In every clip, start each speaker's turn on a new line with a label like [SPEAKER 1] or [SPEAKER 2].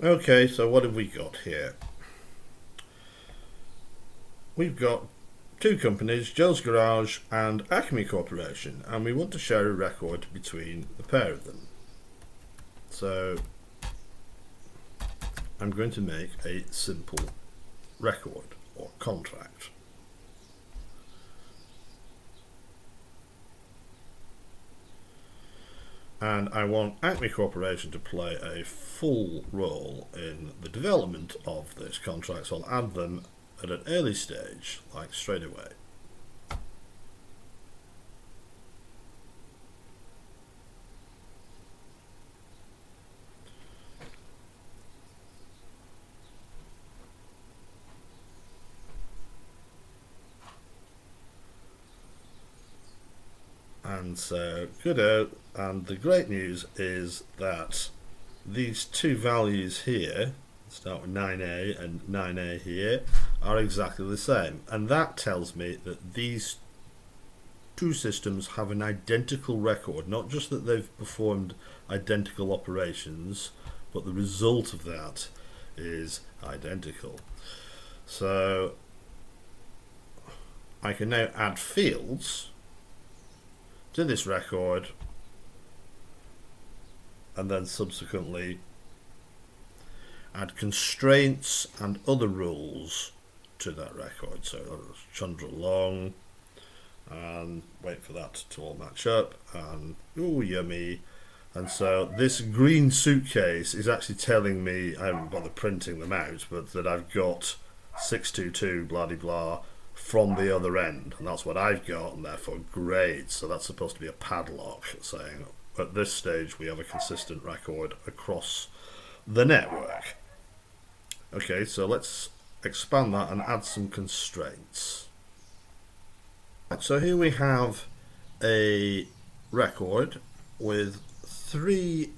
[SPEAKER 1] Okay, so what have we got here? We've got two companies, Joe's Garage and Acme Corporation, and we want to share a record between the pair of them. So I'm going to make a simple record or contract. And I want Acme Corporation to play a full role in the development of this contract, so I'll add them at an early stage, like straight away. And so, good out. And the great news is that these two values here, start with 9A and 9A here, are exactly the same. And that tells me that these two systems have an identical record, not just that they've performed identical operations, but the result of that is identical. So I can now add fields to this record and then subsequently add constraints and other rules to that record. So I'll chunder along and wait for that to all match up, and ooh, yummy. And so this green suitcase is actually telling me, I haven't bothered printing them out, but that I've got 622 blah de blah from the other end, and that's what I've got, and therefore great. So that's supposed to be a padlock saying at this stage we have a consistent record across the network. Okay, so let's expand that and add some constraints. So here we have a record with three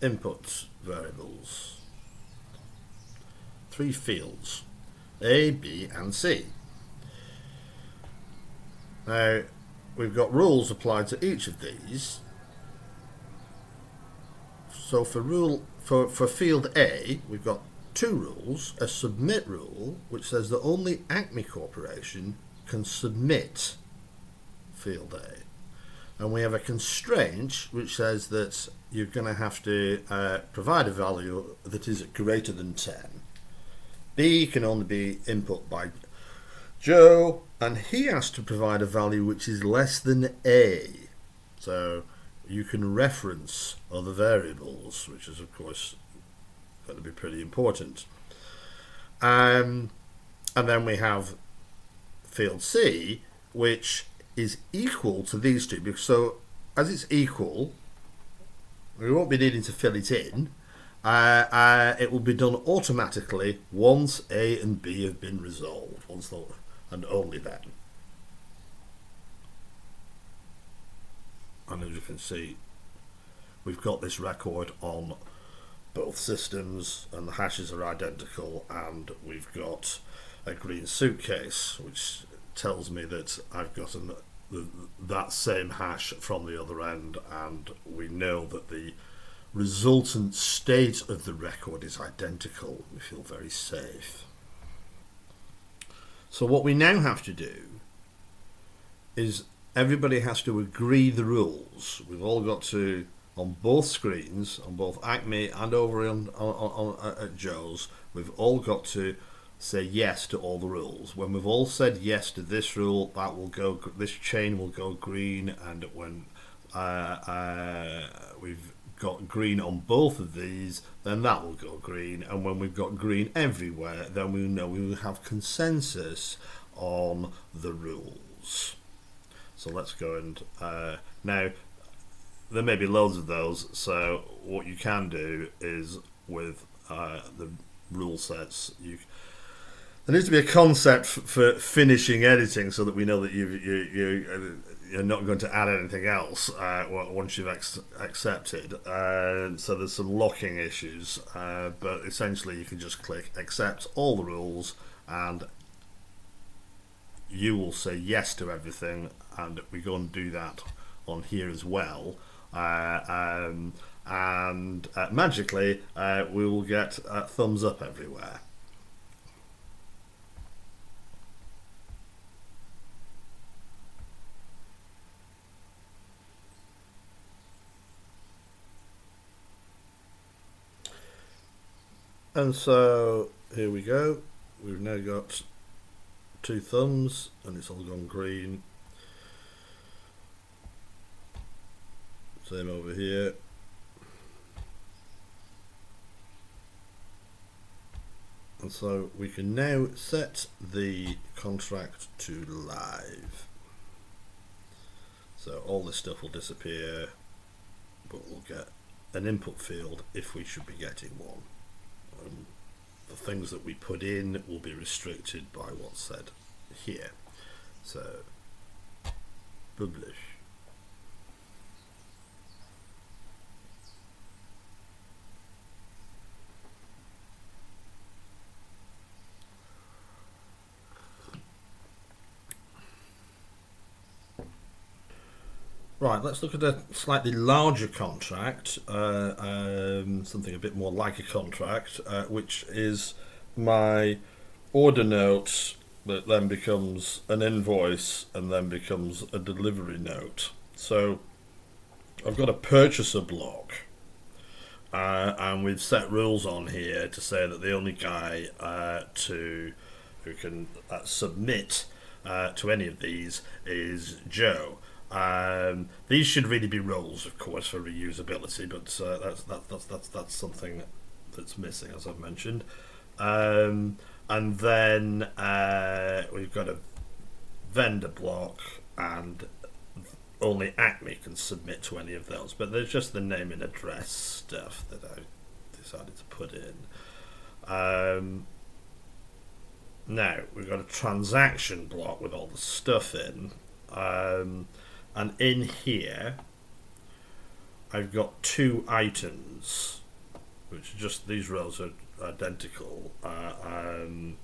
[SPEAKER 1] input variables, three fields, A, B and C. Now we've got rules applied to each of these. So for field A, we've got two rules: a submit rule, which says that only Acme Corporation can submit field A, and we have a constraint which says that you're going to have to provide a value that is greater than 10. B can only be input by Joe, and he has to provide a value which is less than A. So you can reference other variables, which is of course going to be pretty important. And then we have field C, which is equal to these two. So as it's equal, we won't be needing to fill it in. It will be done automatically once A and B have been resolved, and only then. And as you can see, we've got this record on both systems, and the hashes are identical, and we've got a green suitcase, which tells me that I've got that same hash from the other end, and we know that the resultant state of the record is identical. We feel very safe. So what we now have to do is everybody has to agree the rules. We've all got to, on both screens, on both Acme and over at Joe's, we've all got to say yes to all the rules. When we've all said yes to this rule, that will go. This chain will go green, and when we've got green on both of these, then that will go green. And when we've got green everywhere, then we know we will have consensus on the rules. So let's go and now there may be loads of those, so what you can do is with the rule sets, there needs to be a concept for finishing editing so that we know that you're not going to add anything else once you've accepted. So there's some locking issues, but essentially you can just click accept all the rules, and you will say yes to everything, and we're going to do that on here as well. And and magically we will get thumbs up everywhere. And so here we go. We've now got 2 thumbs and it's all gone green. Same over here. And so we can now set the contract to live. So all this stuff will disappear, but we'll get an input field if we should be getting one. The things that we put in will be restricted by what's said here. So publish. Right, let's look at a slightly larger contract, something a bit more like a contract, which is my order note that then becomes an invoice and then becomes a delivery note. So I've got a purchaser block, and we've set rules on here to say that the only guy who can submit to any of these is Joe. These should really be roles, of course, for reusability, but that's something that's missing, as I've mentioned. And then we've got a vendor block, and only Acme can submit to any of those. But there's just the name and address stuff that I decided to put in. Now we've got a transaction block with all the stuff in. And in here I've got 2 items, which are just, these rows are identical, that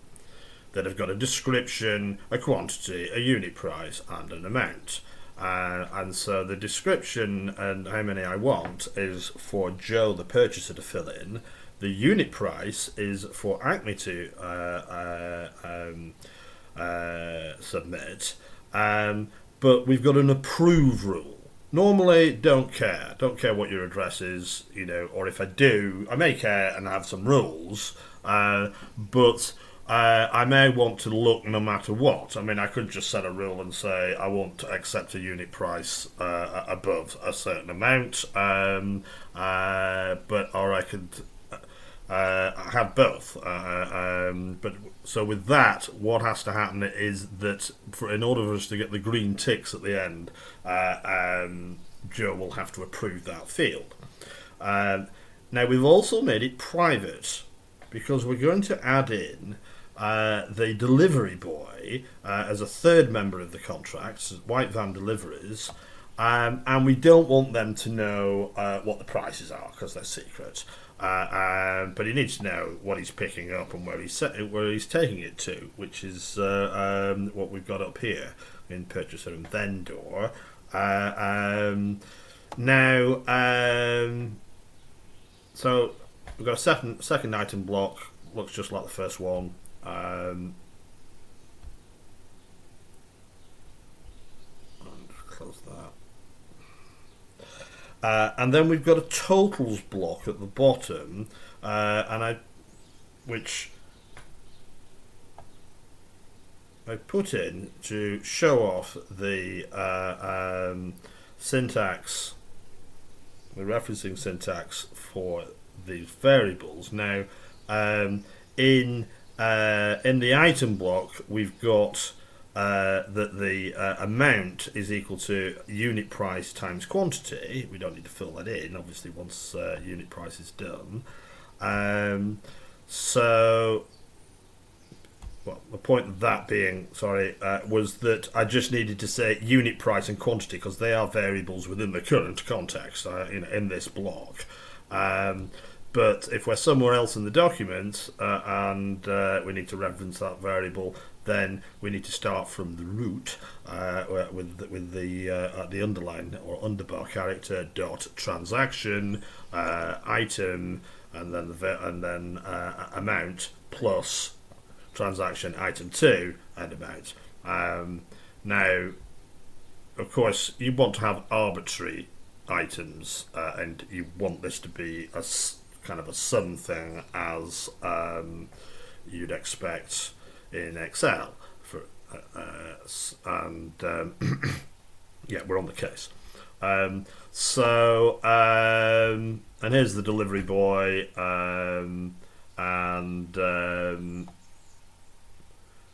[SPEAKER 1] have got a description, a quantity, a unit price and an amount. And so the description and how many I want is for Joe the purchaser to fill in. The unit price is for Acme to submit. But we've got an approve rule. Normally, don't care what your address is, or if I do, I may care and have some rules, but I may want to look no matter what. I mean, I could just set a rule and say I want to accept a unit price above a certain amount, or I could have both. But so with that, what has to happen is that in order for us to get the green ticks at the end, Joe will have to approve that field. Now we've also made it private because we're going to add in the delivery boy as a third member of the contract, White Van Deliveries, and we don't want them to know what the prices are because they're secret. But he needs to know what he's picking up and where he's taking it to, which is what we've got up here in purchaser and vendor. So we've got a second item block, looks just like the first one. Close that. And then we've got a totals block at the bottom, which I put in to show off the syntax, the referencing syntax for these variables. Now, in the item block, we've got that the amount is equal to unit price times quantity. We don't need to fill that in, obviously, once unit price is done. Well, the point of that being, was that I just needed to say unit price and quantity because they are variables within the current context in this block. But if we're somewhere else in the document and we need to reference that variable, then we need to start from the root with the underline or underbar character dot transaction item and then amount plus transaction item 2 and amount. Now, of course, you want to have arbitrary items, and you want this to be a kind of a sum thing, as you'd expect in Excel. And yeah, we're on the case. And here's the delivery boy, and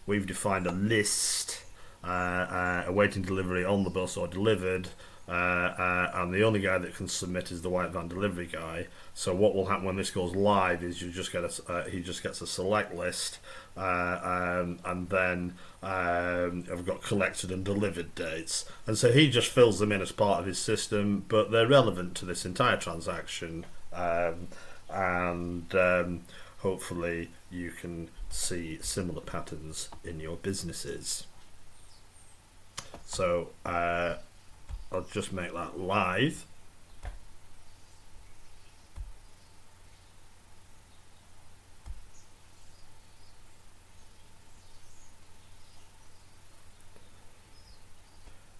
[SPEAKER 1] we've defined a list awaiting delivery on the bus or delivered, and the only guy that can submit is the white van delivery guy. So what will happen when this goes live is he just gets a select list, and then I've got collected and delivered dates, and so he just fills them in as part of his system, but they're relevant to this entire transaction, and hopefully you can see similar patterns in your businesses. So I'll just make that live.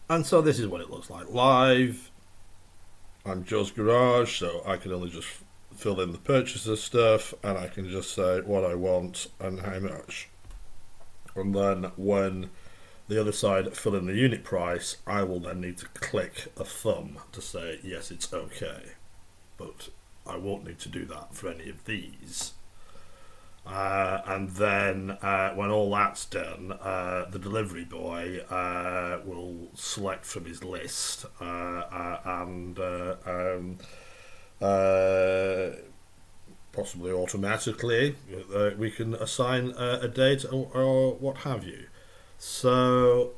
[SPEAKER 1] And so this is what it looks like live. I'm Joe's Garage, so I can only just fill in the purchaser stuff, and I can just say what I want and how much. And then when the other side fill in the unit price, I will then need to click a thumb to say yes, it's okay. But I won't need to do that for any of these. And then when all that's done, the delivery boy will select from his list, and possibly automatically we can assign a date or what have you. So